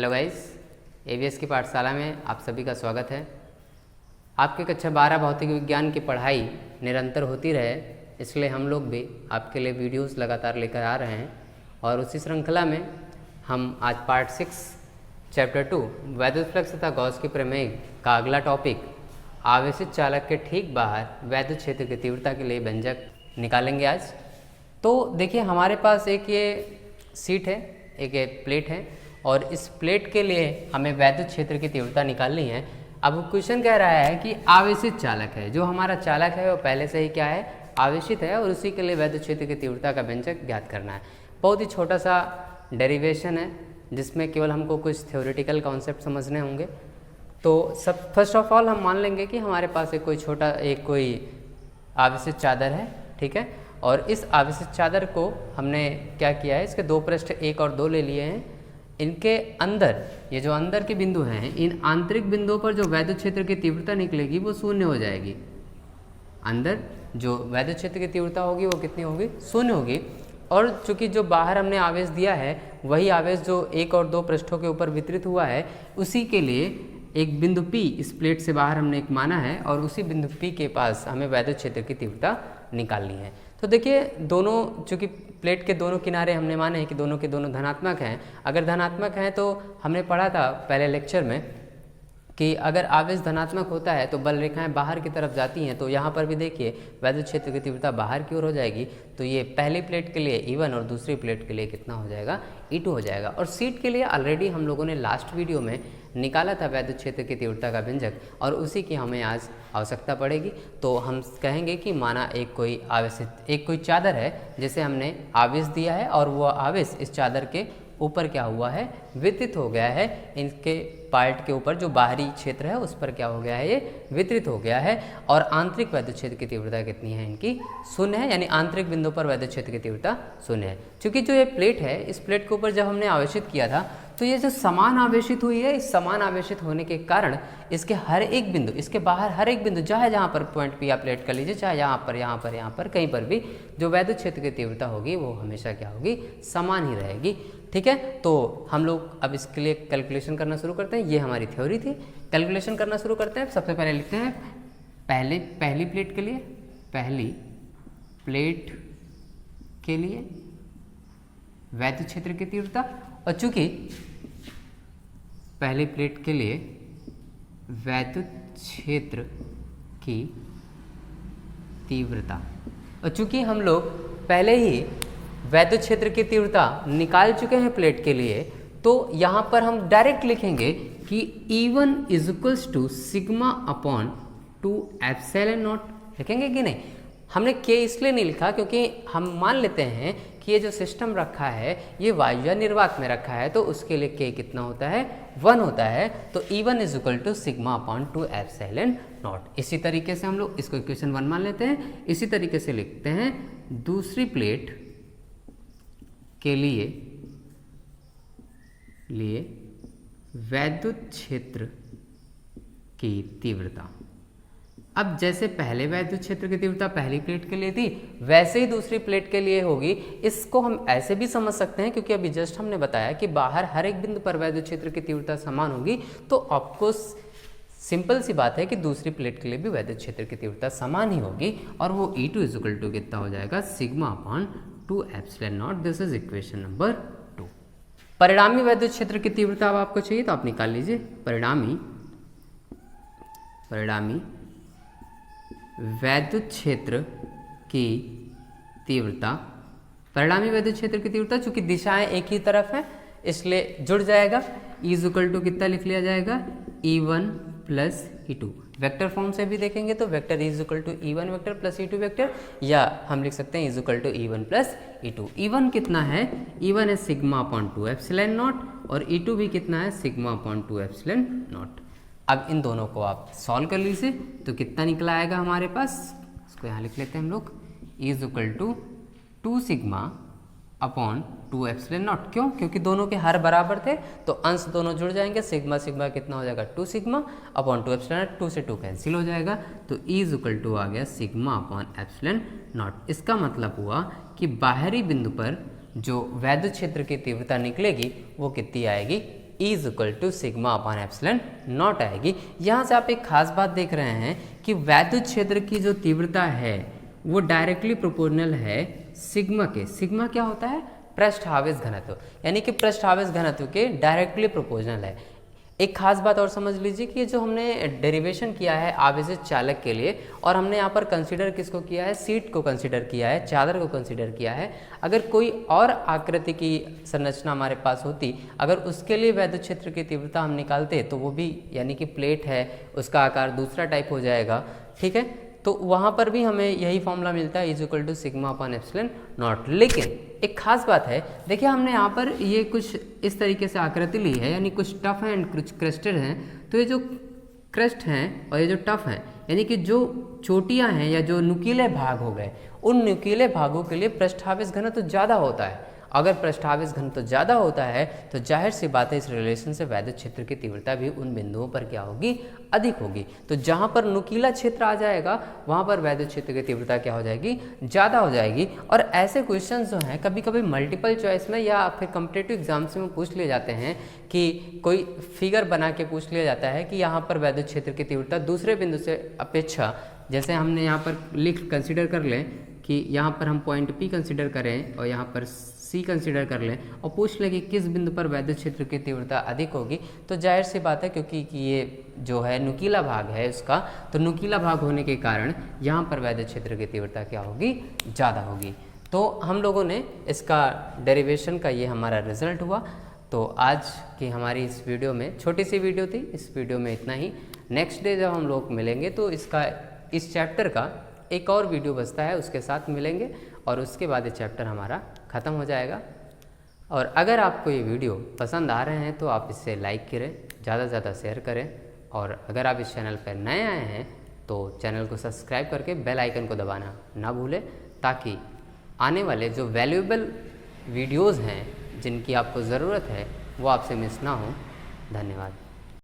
Hello guys, ABS की पाठशाला में आप सभी का स्वागत है। आपके कक्षा 12 भौतिक विज्ञान की पढ़ाई निरंतर होती रहे, इसलिए हम लोग भी आपके लिए वीडियोस लगातार लेकर आ रहे हैं। और उसी श्रृंखला में हम आज पार्ट 6 चैप्टर 2 वैद्युत फ्लक्स तथा गॉस की प्रमेय का अगला टॉपिक आवेशित चालक के ठीक बाहर वैद्युत क्षेत्र की तीव्रता के लिए व्यंजक निकालेंगे आज। तो देखिए, हमारे पास एक ये सीट है, एक ये प्लेट है और इस प्लेट के लिए हमें वैद्युत क्षेत्र की तीव्रता निकालनी है। अब क्वेश्चन कह रहा है कि आवेशित चालक है, जो हमारा चालक है वो पहले से ही क्या है, आवेशित है, और उसी के लिए वैद्युत क्षेत्र की तीव्रता का व्यंजक ज्ञात करना है। बहुत ही छोटा सा डेरिवेशन है जिसमें केवल हमको कुछ थ्योरेटिकल कॉन्सेप्ट समझने होंगे। तो फर्स्ट ऑफ ऑल हम मान लेंगे कि हमारे पास एक कोई आवेशित चादर है, ठीक है। और इस आवेशित चादर को हमने क्या किया है, इसके दो पृष्ठ 1 और 2 ले लिए हैं। इनके अंदर ये जो अंदर के बिंदु हैं, इन आंतरिक बिंदुओं पर जो वैद्युत क्षेत्र की तीव्रता निकलेगी वो शून्य हो जाएगी। अंदर जो वैद्युत क्षेत्र की तीव्रता होगी वो कितनी होगी, शून्य होगी। और चूंकि जो बाहर हमने आवेश दिया है वही आवेश जो 1 और 2 पृष्ठों के ऊपर वितरित हुआ है, उसी के लिए एक बिंदु P इस प्लेट से बाहर हमने एक माना है और उसी बिंदु P के पास हमें वैद्युत क्षेत्र की तीव्रता निकालनी है। तो देखिए, दोनों चूंकि प्लेट के दोनों किनारे हमने माने हैं कि दोनों के दोनों धनात्मक हैं। अगर धनात्मक हैं तो हमने पढ़ा था पहले लेक्चर में कि अगर आवेश धनात्मक होता है तो बल रेखाएं बाहर की तरफ जाती हैं। तो यहाँ पर भी देखिए वैद्युत क्षेत्र की तीव्रता बाहर की ओर हो जाएगी। तो ये पहली प्लेट के लिए E1 और दूसरी प्लेट के लिए कितना हो जाएगा, E2 हो जाएगा। और सीट के लिए ऑलरेडी हम लोगों ने लास्ट वीडियो में निकाला था वैद्युत क्षेत्र की तीव्रता का व्यंजक, और उसी की हमें आज आवश्यकता पड़ेगी। तो हम कहेंगे कि माना एक कोई चादर है जिसे हमने आवेश दिया है और वो आवेश इस चादर के ऊपर क्या हुआ है, वितरित हो गया है। इनके पार्ट के ऊपर जो बाहरी क्षेत्र है उस पर क्या हो गया है, ये वितरित हो गया है। और आंतरिक वैद्युत क्षेत्र की तीव्रता कितनी है, इनकी शून्य है, यानी आंतरिक बिंदु पर वैद्युत क्षेत्र की तीव्रता शून्य है। क्योंकि जो ये प्लेट है, इस प्लेट के ऊपर जब हमने आवेशित किया था तो ये जो समान आवेशित हुई है, इस समान आवेशित होने के कारण इसके हर एक बिंदु, इसके बाहर हर एक बिंदु, चाहे जहाँ पर पॉइंट P आप प्लेट कर लीजिए, चाहे यहाँ पर कहीं पर भी जो वैद्युत क्षेत्र की तीव्रता होगी वो हमेशा क्या होगी, समान ही रहेगी, ठीक है। तो हम लोग अब इसके लिए कैलकुलेशन करना शुरू करते हैं। ये हमारी थ्योरी थी, कैलकुलेशन करना शुरू करते हैं। सबसे पहले लिखते हैं पहली प्लेट के लिए वैद्युत क्षेत्र की तीव्रता। और चूंकि पहली प्लेट के लिए वैद्युत क्षेत्र की तीव्रता, और चूंकि हम लोग पहले ही वैद्युत क्षेत्र की तीव्रता निकाल चुके हैं प्लेट के लिए, तो यहाँ पर हम डायरेक्ट लिखेंगे कि E1 is equals to sigma upon 2 epsilon naught. लिखेंगे कि नहीं? हमने K इसलिए नहीं लिखा क्योंकि हम मान लेते हैं कि ये जो सिस्टम रखा है ये वायु या निर्वात में रखा है, तो उसके लिए K कितना होता है, 1 होता है। तो E1 is equal to sigma upon 2 epsilon naught. इसी तरीके से हम लोग इसको इक्वेशन 1 मान लेते हैं। इसी तरीके से लिखते हैं दूसरी प्लेट के लिए वैद्युत क्षेत्र की तीव्रता। अब जैसे पहले वैद्युत क्षेत्र की तीव्रता पहली प्लेट के लिए थी, वैसे ही दूसरी प्लेट के लिए होगी। इसको हम ऐसे भी समझ सकते हैं क्योंकि अभी जस्ट हमने बताया कि बाहर हर एक बिंदु पर वैद्युत क्षेत्र की तीव्रता समान होगी। तो ऑफकोर्स सिंपल सी बात है कि दूसरी प्लेट के लिए भी वैद्युत क्षेत्र की तीव्रता समान ही होगी, और वो E2 इज इक्वल टू कितना हो जाएगा, sigma upon 2 epsilon not. This is equation number 2। परिणामी वैद्युत क्षेत्र की तीव्रता अब आपको चाहिए तो आप निकाल लीजिए। परिणामी वैद्युत क्षेत्र की तीव्रता, परिणामी वैद्युत क्षेत्र की तीव्रता, चूंकि दिशाएं एक ही तरफ हैं इसलिए जुड़ जाएगा। E इज इक्वल टू कितना लिख लिया जाएगा, E1 plus E2। Vector form से भी देखेंगे तो vector E is equal to E1 vector plus E2 vector, या हम लिख सकते हैं E is equal to E1 plus E2। E1 कितना है, E1 है सिग्मा अपॉन 2 एप्सिलॉन नॉट, और E2 भी कितना है, सिग्मा अपॉन 2 एप्सिलॉन नॉट। अब इन दोनों को आप सॉल्व कर लीजिए तो कितना निकला आएगा हमारे पास, इसको यहाँ लिख लेते हैं हम लोग, E is equal to 2 sigma upon 2 epsilon naught. क्यों? क्योंकि दोनों के हर बराबर थे तो अंश दोनों जुड़ जाएंगे। सिग्मा सिग्मा कितना हो जाएगा, 2 सिग्मा अपॉन 2 एप्सिलॉन नॉट, 2 से 2 कैंसिल हो जाएगा। तो E इज इक्वल टू आ गया सिग्मा अपॉन एप्सिलॉन नॉट। इसका मतलब हुआ कि बाहरी बिंदु पर जो वैद्युत क्षेत्र की तीव्रता निकलेगी वो कितनी आएगी, is equal to sigma upon epsilon naught आएगी। यहाँ से आप एक खास बात देख रहे हैं कि वैद्युत क्षेत्र की जो तीव्रता है वो डायरेक्टली प्रोपोर्शनल है सिग्मा के। सिग्मा क्या होता है? पृष्ठ आवेश घनत्व, यानी कि पृष्ठ आवेश घनत्व के डायरेक्टली प्रोपोर्शनल है। एक खास बात और समझ लीजिए कि ये जो हमने डेरिवेशन किया है आवेशित चालक के लिए, और हमने यहाँ पर कंसीडर किसको किया है? सीट को कंसीडर किया है, चादर को कंसीडर किया है। अगर कोई और आकृति की संरचना हमारे पास होती, अगर उसके लिए वैद्युत क्षेत्र की तीव्रता हम निकालते तो वो भी, यानी कि प्लेट है, उसका आकार दूसरा टाइप हो जाएगा, ठीक है। तो वहाँ पर भी हमें यही फॉर्मूला मिलता है, is equal to sigma upon epsilon naught. लेकिन एक खास बात है, देखिए हमने यहाँ पर ये कुछ इस तरीके से आकृति ली है, यानी कुछ टफ है एंड कुछ क्रेस्टेड हैं। तो ये जो क्रेस्ट हैं और ये जो टफ हैं, यानी कि जो चोटियाँ हैं या जो नुकीले भाग हो गए, उन नुकीले भागों के लिए पृष्ठावेश घनत्व तो ज़्यादा होता है। अगर पृष्ठावेश घनत्व तो ज़्यादा होता है तो जाहिर सी बात है इस रिलेशन से वैद्युत क्षेत्र की तीव्रता भी उन बिंदुओं पर क्या होगी? अधिक होगी। तो जहाँ पर नुकीला क्षेत्र आ जाएगा वहाँ पर वैद्युत क्षेत्र की तीव्रता क्या हो जाएगी? ज़्यादा हो जाएगी। और ऐसे क्वेश्चन जो हैं कभी कभी मल्टीपल चॉइस में या फिर कॉम्पिटिटिव एग्जाम्स में पूछ लिए जाते हैं कि कोई फिगर बना के पूछ लिया जाता है कि यहाँ पर वैद्युत क्षेत्र की तीव्रता दूसरे बिंदु से अपेक्षा, जैसे हमने यहाँ पर लिख कंसिडर कर लें कि यहाँ पर हम पॉइंट P कंसिडर करें और यहाँ पर C कंसिडर कर लें और पूछ लें कि किस बिंदु पर वैद्युत क्षेत्र की तीव्रता अधिक होगी, तो जाहिर सी बात है क्योंकि ये जो है नुकीला भाग है उसका, तो नुकीला भाग होने के कारण यहाँ पर वैद्युत क्षेत्र की तीव्रता क्या होगी? ज़्यादा होगी। तो हम लोगों ने इसका डेरिवेशन का ये हमारा रिजल्ट हुआ। तो आज की हमारी इस वीडियो में, छोटी सी वीडियो थी, इस वीडियो में इतना ही। नेक्स्ट डे जब हम लोग मिलेंगे तो इस चैप्टर का एक और वीडियो बचता है, उसके साथ मिलेंगे और उसके बाद ये चैप्टर हमारा ख़त्म हो जाएगा। और अगर आपको ये वीडियो पसंद आ रहे हैं तो आप इसे लाइक करें, ज़्यादा से ज़्यादा शेयर करें, और अगर आप इस चैनल पर नए आए हैं तो चैनल को सब्सक्राइब करके बेल आइकन को दबाना ना भूलें, ताकि आने वाले जो वैल्यूएबल वीडियोज़ हैं जिनकी आपको ज़रूरत है वो आपसे मिस ना हो। धन्यवाद।